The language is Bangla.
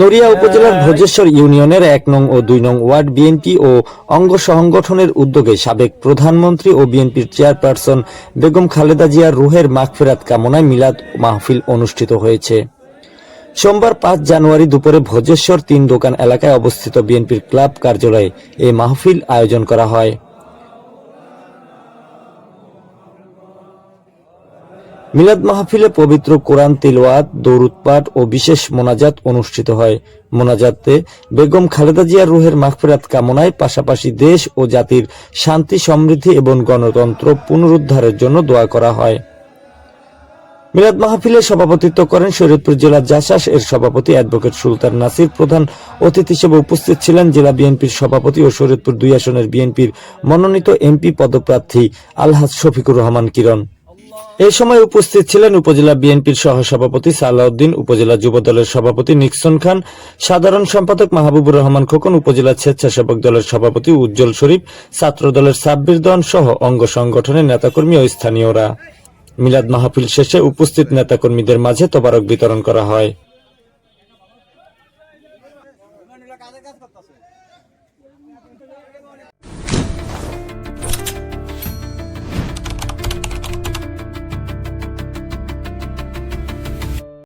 নড়িয়া উপজেলার ভোজেশ্বর ইউনিয়নের ১ নং ও ২ নং ওয়ার্ড বিএনপি ও অঙ্গ সংগঠনের উদ্যোগে সাবেক প্রধানমন্ত্রী ও বিএনপির চেয়ারপারসন বেগম খালেদা জিয়ার রুহের মাগফিরাত কামনায় মিলাদ মাহফিল অনুষ্ঠিত হয়েছে। সোমবার ৫ জানুয়ারি দুপুরে ভোজেশ্বর ৩ দোকান এলাকায় অবস্থিত বিএনপির ক্লাব কার্যালয়ে এই মাহফিল আয়োজন করা হয়। মিলাদ মাহফিলে পবিত্র কোরআন তিলাওয়াত, দরুদ পাঠ ও বিশেষ মোনাজাত অনুষ্ঠিত হয়। মোনাজাতে বেগম খালেদা জিয়ার রুহের মাগফিরাত কামনায় পাশাপাশি দেশ ও জাতির শান্তি, সমৃদ্ধি এবং গণতন্ত্র পুনরুদ্ধারের জন্য দোয়া করা হয়। মিলাদ মাহফিলে সভাপতিত্ব করেন শরীয়তপুর জেলা জাসাস এর সভাপতি অ্যাডভোকেট সুলতান নাসির। প্রধান অতিথি হিসেবে উপস্থিত ছিলেন জেলা বিএনপির সভাপতি ও শরীয়তপুর ২ আসনের বিএনপির মনোনীত এমপি পদপ্রার্থী আলহাজ শফিকুর রহমান কিরণ। এই সময় উপস্থিত ছিলেন উপজেলা বিএনপির সহসভাপতি সালাউদ্দিন, উপজেলা যুব দলের সভাপতি নিক্সন খান, সাধারণ সম্পাদক মাহবুবুর রহমান খোকন, উপজেলা স্বেচ্ছাসেবক দলের সভাপতি উজ্জ্বল শরীফ, ছাত্র দলের সাব্বির দেওয়ান সহ অঙ্গ সংগঠনের নেতাকর্মী ও স্থানীয়রা। মিলাদ মাহফিল শেষে উপস্থিত নেতাকর্মীদের মাঝে তোবারক বিতরণ করা হয়।